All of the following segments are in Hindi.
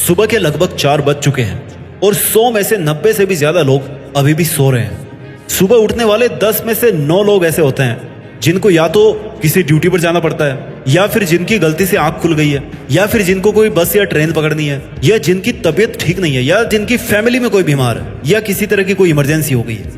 सुबह के लगभग 4 बज चुके हैं और 100 में से 90 से भी ज्यादा लोग अभी भी सो रहे हैं। सुबह उठने वाले 10 में से 9 लोग ऐसे होते हैं जिनको या तो किसी ड्यूटी पर जाना पड़ता है, या फिर जिनकी गलती से आंख खुल गई है, या फिर जिनको कोई बस या ट्रेन पकड़नी है, या जिनकी तबीयत ठीक नहीं है, या जिनकी फैमिली में कोई बीमार है, या किसी तरह की कोई इमरजेंसी हो गई है।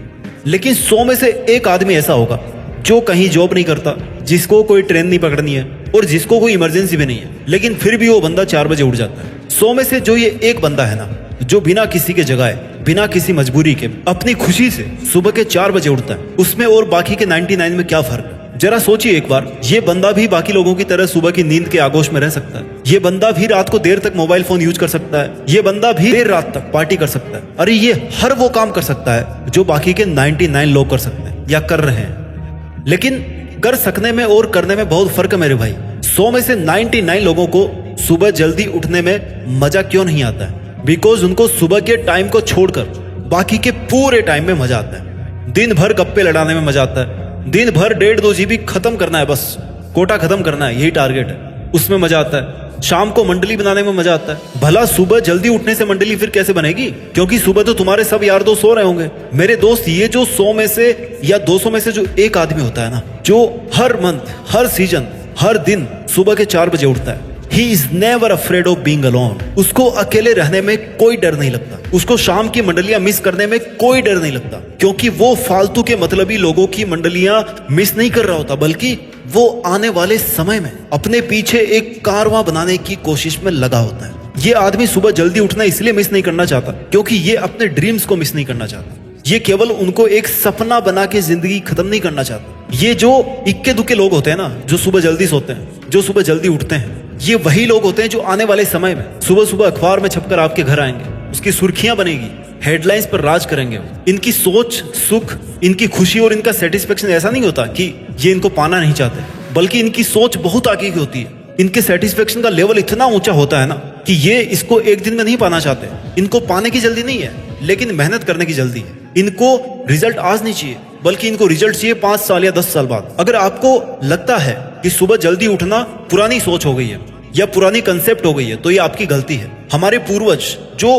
लेकिन 100 में से एक आदमी ऐसा होगा जो कहीं जॉब नहीं करता, जिसको कोई ट्रेन नहीं पकड़नी है और जिसको कोई इमरजेंसी भी नहीं है, लेकिन फिर भी वो बंदा 4 बजे उठ जाता है। 100 में से जो ये एक बंदा है ना, जो बिना किसी के जगाए, बिना किसी मजबूरी के, अपनी खुशी से सुबह के 4 बजे उठता है, उसमें और बाकी के 99 में क्या फर्क है? जरा सोचिए एक बार। ये बंदा भी बाकी लोगों की तरह सुबह की नींद के आगोश में रह सकता है। ये बंदा भी रात को देर तक मोबाइल फोन यूज कर सकता है। ये बंदा भी देर रात तक पार्टी कर सकता है। अरे ये हर वो काम कर सकता है जो बाकी के 99 लोग कर सकते हैं या कर रहे हैं। लेकिन कर सकने में और करने में बहुत फर्क है मेरे भाई। 100 में से 99 लोगों को सुबह जल्दी उठने में मजा क्यों नहीं आता है? बिकॉज उनको सुबह के टाइम को छोड़कर बाकी के पूरे टाइम में मजा आता है। दिन भर गप्पे लड़ाने में मजा आता है, दिन भर 1.5-2 GB खत्म करना है, बस कोटा खत्म करना है, यही टारगेट है, उसमें मजा आता है। शाम को मंडली बनाने में मजा आता है। भला सुबह जल्दी उठने से मंडली फिर कैसे बनेगी? क्योंकि सुबह तो तुम्हारे सब यार दोस्त सो रहे होंगे। मेरे दोस्त, ये जो 100 में से या 200 में से जो एक आदमी होता है ना, जो हर मंथ, हर सीजन, हर दिन सुबह के 4 बजे उठता है, He is never afraid of being alone. उसको अकेले रहने में कोई डर नहीं लगता। उसको शाम की मंडलियां मिस करने में कोई डर नहीं लगता, क्योंकि वो फालतू के मतलबी लोगों की मंडलियां मिस नहीं कर रहा होता, बल्कि वो आने वाले समय में अपने पीछे एक कारवां बनाने की कोशिश में लगा होता है। ये आदमी सुबह जल्दी उठना इसलिए मिस नहीं करना चाहता क्योंकि ये अपने ड्रीम्स को मिस नहीं करना चाहता। ये केवल उनको एक सपना बना के जिंदगी खत्म नहीं करना चाहता। ये जो इक्के दुक्के लोग होते हैं ना, जो सुबह जल्दी सोते हैं, जो सुबह जल्दी उठते हैं, ये वही लोग होते हैं जो आने वाले समय में सुबह सुबह अखबार में छपकर आपके घर आएंगे, उसकी सुर्खियां बनेगी, हेडलाइंस पर राज करेंगे। इनकी सोच, सुख, इनकी खुशी और इनका सेटिस्फेक्शन ऐसा नहीं होता कि ये इनको पाना नहीं चाहते, बल्कि इनकी सोच बहुत आगे की होती है। इनके सेटिस्फेक्शन का लेवल इतना ऊंचा होता है ना कि ये इसको एक दिन में नहीं पाना चाहते। इनको पाने की जल्दी नहीं है, लेकिन मेहनत करने की जल्दी है। इनको रिजल्ट आज नहीं चाहिए, बल्कि इनको रिजल्ट चाहिए 5 साल या 10 साल बाद। अगर आपको लगता है कि सुबह जल्दी उठना पुरानी सोच हो गई है या पुरानी कंसेप्ट हो गई है, तो ये आपकी गलती है। हमारे पूर्वज जो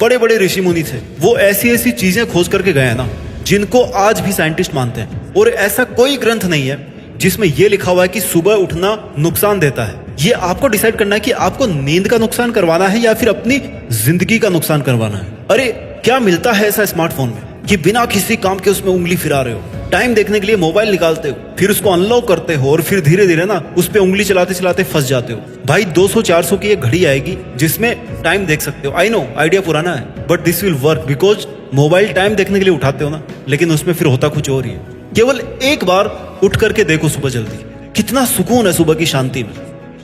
बड़े बड़े ऋषि मुनि थे, वो ऐसी ऐसी चीजें खोज करके गए हैं ना, जिनको आज भी साइंटिस्ट मानते हैं। और ऐसा कोई ग्रंथ नहीं है जिसमें यह लिखा हुआ है कि सुबह उठना नुकसान देता है। ये आपको डिसाइड करना है कि आपको नींद का नुकसान करवाना है या फिर अपनी जिंदगी का नुकसान करवाना है। अरे क्या मिलता है ऐसा स्मार्टफोन में कि बिना किसी काम के उसमें उंगली फिरा रहे हो, टाइम देखने के लिए मोबाइल निकालते हो, फिर उसको अनलॉक करते हो और फिर धीरे धीरे ना उस पे उंगली चलाते चलाते फंस जाते हो। भाई 200-400 की एक घड़ी आएगी जिसमें टाइम देख सकते हो। आई नो आइडिया पुराना है, but this will work because mobile time देखने के लिए उठाते हो ना, लेकिन उसमें फिर होता कुछ और ही है। केवल एक बार उठ करके देखो सुबह जल्दी, कितना सुकून है सुबह की शांति में,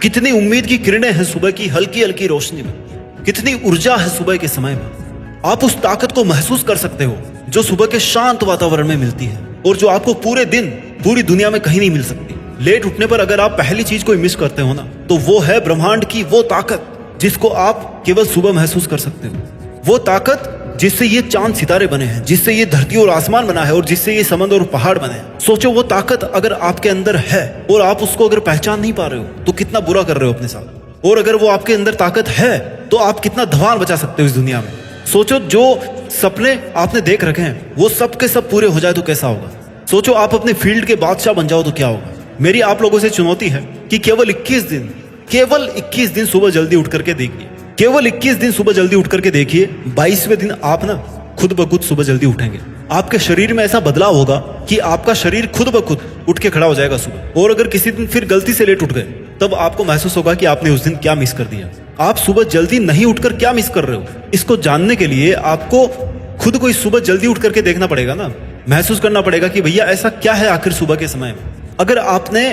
कितनी उम्मीद की किरणें हैं सुबह की हल्की हल्की रोशनी में, कितनी ऊर्जा है सुबह के समय में। आप उस ताकत को महसूस कर सकते हो जो सुबह के शांत वातावरण में मिलती है और जो आपको पूरे दिन पूरी दुनिया में कहीं नहीं मिल सकती। लेट उठने पर अगर आप पहली चीज को मिस करते हो ना, तो वो है ब्रह्मांड की वो ताकत जिसको आप केवल सुबह महसूस कर सकते हो। वो ताकत जिससे ये चांद सितारे बने हैं, जिससे ये धरती और आसमान बना है और जिससे ये समंदर और पहाड़ बने हैं। सोचो वो ताकत अगर आपके अंदर है और आप उसको अगर पहचान नहीं पा रहे हो, तो कितना बुरा कर रहे हो अपने साथ। और अगर वो आपके अंदर ताकत है, तो आप कितना धमाल बचा सकते हो इस दुनिया में। सोचो जो सपने आपने देख रखे हैं वो सब के सब पूरे हो जाए तो कैसा होगा। सोचो आप अपने फील्ड के बादशाह बन जाओ तो क्या होगा। मेरी आप लोगों से चुनौती है कि केवल 21 दिन सुबह जल्दी उठ करके देखिए। केवल 21 दिन सुबह जल्दी उठ करके देखिए। 22वें दिन आप ना खुद ब खुद सुबह जल्दी उठेंगे। आपके शरीर में ऐसा बदलाव होगा कि आपका शरीर खुद ब खुद उठ के खड़ा हो जाएगा सुबह। और अगर किसी दिन फिर गलती से लेट उठ गए, तब आपको महसूस होगा कि आपने उस दिन क्या मिस कर दिया। आप सुबह जल्दी नहीं उठकर क्या मिस कर रहे हो, इसको जानने के लिए आपको खुद को इस सुबह जल्दी उठ करके देखना पड़ेगा ना, महसूस करना पड़ेगा कि भैया ऐसा क्या है आखिर सुबह के समय में। अगर आपने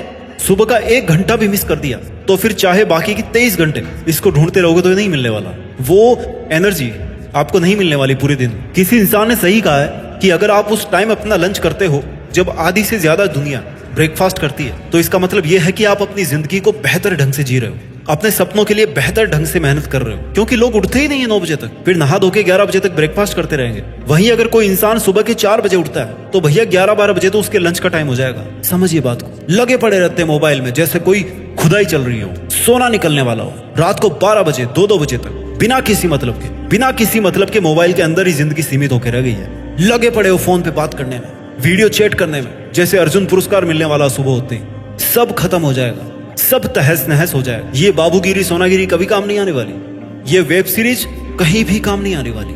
सुबह का 1 घंटा भी मिस कर दिया, तो फिर चाहे बाकी की 23 घंटे इसको ढूंढते रहोगे तो नहीं मिलने वाला। वो एनर्जी आपको नहीं मिलने वाली पूरे दिन। किसी इंसान ने सही कहा है कि अगर आप उस टाइम अपना लंच करते हो जब आधी से ज्यादा दुनिया ब्रेकफास्ट करती है, तो इसका मतलब यह है कि आप अपनी जिंदगी को बेहतर ढंग से जी रहे हो, अपने सपनों के लिए बेहतर ढंग से मेहनत कर रहे हो। क्योंकि लोग उठते ही नहीं है 9 बजे तक, फिर नहा धो के 11 बजे तक ब्रेकफास्ट करते रहेंगे। वहीं अगर कोई इंसान सुबह के 4 बजे उठता है, तो भैया 11-12 बजे तो उसके लंच का टाइम हो जाएगा। समझिए बात को। लगे पड़े रहते हैं मोबाइल में जैसे कोई खुदाई चल रही हो, सोना निकलने वाला हो। रात को 12 बजे 2-2 बजे तक बिना किसी मतलब के मोबाइल के अंदर ही जिंदगी सीमित होकर रह गई है। लगे पड़े हो फोन पे बात करने में, वीडियो चैट करने में, जैसे अर्जुन पुरस्कार मिलने वाला सुबह होते ही सब खत्म हो जाएगा, सब तहस नहस हो जाएगा। ये बाबूगिरी सोनागिरी कभी काम नहीं आने वाली, ये वेब सीरीज कहीं भी काम नहीं आने वाली।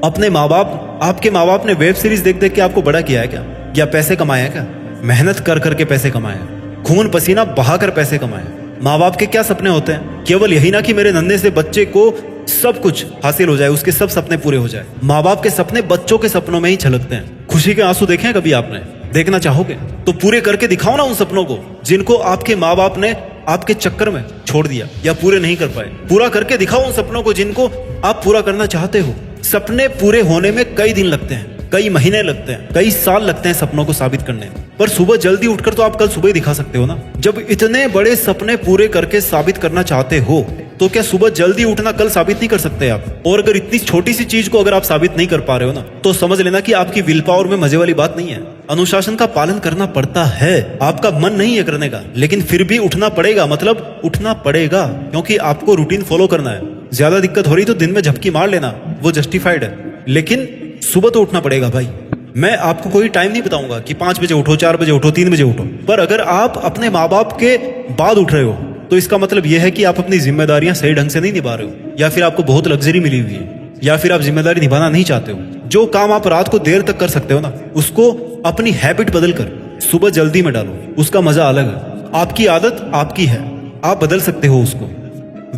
अपने माँ बाप, आपके माँ बाप ने वेब सीरीज देख देख के आपको बड़ा किया है क्या? या पैसे कमाया है क्या? मेहनत कर करके पैसे कमाया, खून पसीना बहाकर पैसे कमाए। माँ बाप के क्या सपने होते हैं? केवल यही ना कि मेरे नन्हे से बच्चे को सब कुछ हासिल हो जाए, उसके सब सपने पूरे हो जाए। माँ बाप के सपने बच्चों के सपनों में ही छलकते हैं। खुशी के आंसू देखे हैं कभी आपने? देखना चाहोगे तो पूरे करके दिखाओ ना उन सपनों को जिनको आपके माँ बाप ने आपके चक्कर में छोड़ दिया या पूरे नहीं कर पाए। पूरा करके दिखाओ उन सपनों को जिनको आप पूरा करना चाहते हो। सपने पूरे होने में कई दिन लगते हैं, कई महीने लगते हैं, कई साल लगते हैं सपनों को साबित करने में, पर सुबह जल्दी उठकर तो आप कल सुबह ही दिखा सकते हो ना। जब इतने बड़े सपने पूरे करके साबित करना चाहते हो तो क्या सुबह जल्दी उठना कल साबित नहीं कर सकते आप? और अगर इतनी छोटी सी चीज को अगर आप साबित नहीं कर पा रहे हो ना, तो समझ लेना कि आपकी विल पावर में मजे वाली बात नहीं है। अनुशासन का पालन करना पड़ता है, आपका मन नहीं है करने का, लेकिन फिर भी उठना पड़ेगा, मतलब उठना पड़ेगा, क्योंकि आपको रूटीन फॉलो करना है। ज्यादा दिक्कत हो रही तो दिन में झपकी मार लेना, वो जस्टिफाइड है, लेकिन सुबह तो उठना पड़ेगा भाई। मैं आपको कोई टाइम नहीं बताऊंगा कि 5 बजे उठो, 4 बजे उठो, 3 बजे उठो, पर अगर आप अपने माँ बाप के बाद उठ रहे हो तो इसका मतलब यह है कि आप अपनी जिम्मेदारियां सही ढंग से नहीं निभा रहे हो, या फिर आपको बहुत लग्जरी मिली हुई है, या फिर आप जिम्मेदारी निभाना नहीं चाहते हो। जो काम आप रात को देर तक कर सकते हो ना, उसको अपनी हैबिट बदल कर सुबह जल्दी में डालो, उसका मजा अलग है। आपकी आदत आपकी है, आप बदल सकते हो उसको।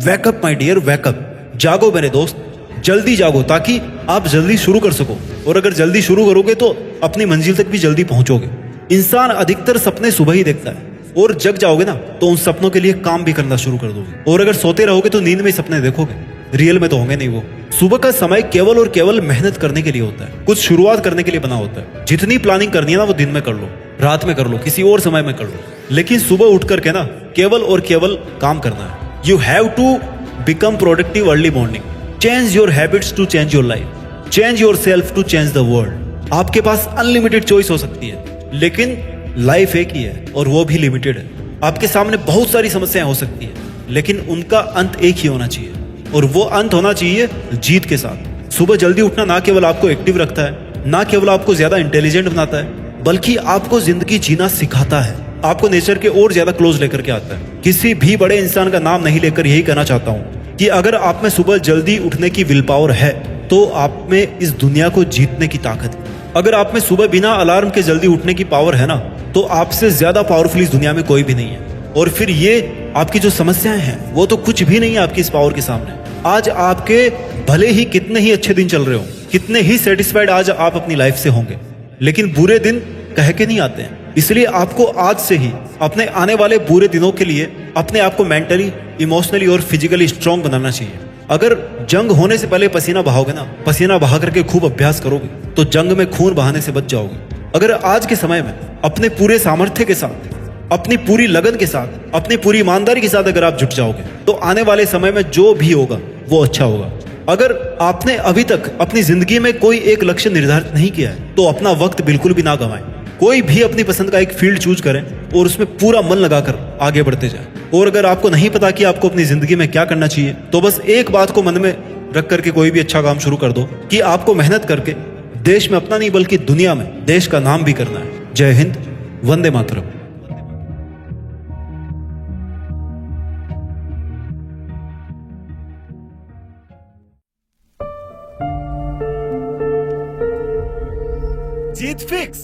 वेकअप माई डियर, वेकअप, जागो मेरे दोस्त, जल्दी जागो ताकि आप जल्दी शुरू कर सको। और अगर जल्दी शुरू करोगे तो अपनी मंजिल तक भी जल्दी पहुंचोगे। इंसान अधिकतर सपने सुबह ही देखता है, और जग जाओगे ना तो उन सपनों के लिए काम भी करना शुरू कर दोगे। और अगर सोते रहोगे तो नींद में सपने देखोगे, रियल में तो होंगे नहीं वो। सुबह का समय केवल और केवल मेहनत करने के लिए होता है, कुछ शुरुआत करने के लिए बना होता है। जितनी प्लानिंग करनी है ना वो दिन में कर लो, रात में कर लो, किसी और समय में कर लो, लेकिन सुबह उठ करके ना केवल और केवल काम करना है। You have to become productive early morning. Change your habits to change your life, change yourself to change the world. आपके पास अनलिमिटेड चॉइस हो सकती है, लेकिन लाइफ एक ही है और वो भी लिमिटेड है। आपके सामने बहुत सारी समस्याएं हो सकती है, लेकिन उनका अंत एक ही होना चाहिए, और वो अंत होना चाहिए जीत के साथ। सुबह जल्दी उठना ना केवल आपको एक्टिव रखता है, ना केवल आपको ज्यादा इंटेलिजेंट बनाता है, बल्कि आपको जिंदगी जीना सिखाता है, आपको नेचर के और ज्यादा क्लोज लेकर के आता है। किसी भी बड़े इंसान का नाम नहीं लेकर यही कहना चाहता हूँ कि अगर आप में सुबह जल्दी उठने की विल पावर है तो आप में इस दुनिया को जीतने की ताकत है। अगर आप में सुबह बिना अलार्म के जल्दी उठने की पावर है ना, तो आपसे ज्यादा पावरफुल इस दुनिया में कोई भी नहीं है। और फिर ये आपकी जो समस्याएं हैं वो तो कुछ भी नहीं है आपकी इस पावर के सामने। आज आपके भले ही कितने ही अच्छे दिन चल रहे हो, कितने ही सेटिस्फाइड आज आप अपनी लाइफ से होंगे, लेकिन बुरे दिन कह के नहीं आते हैं। इसलिए आपको आज से ही अपने आने वाले बुरे दिनों के लिए अपने आप को मेंटली, इमोशनली और फिजिकली स्ट्रांग बनाना चाहिए। अगर जंग होने से पहले पसीना बहाओगे ना, पसीना बहा करके खूब अभ्यास करोगे तो जंग में खून बहाने से बच जाओगे। अगर आज के समय में अपने पूरे सामर्थ्य के साथ, अपनी पूरी लगन के साथ, अपनी पूरी ईमानदारी के साथ अगर आप जुट जाओगे तो आने वाले समय में जो भी होगा वो अच्छा होगा। अगर आपने अभी तक अपनी जिंदगी में कोई एक लक्ष्य निर्धारित नहीं किया है तो अपना वक्त बिल्कुल भी ना गंवाएं। कोई भी अपनी पसंद का एक फील्ड चूज करें और उसमें पूरा मन लगाकर आगे बढ़ते जाएं। और अगर आपको नहीं पता कि आपको अपनी जिंदगी में क्या करना चाहिए तो बस एक बात को मन में रख करके कोई भी अच्छा काम शुरू कर दो कि आपको मेहनत करके देश में अपना नहीं बल्कि दुनिया में देश का नाम भी करना है। जय हिंद, वंदे मातरम। जीत फिक्स।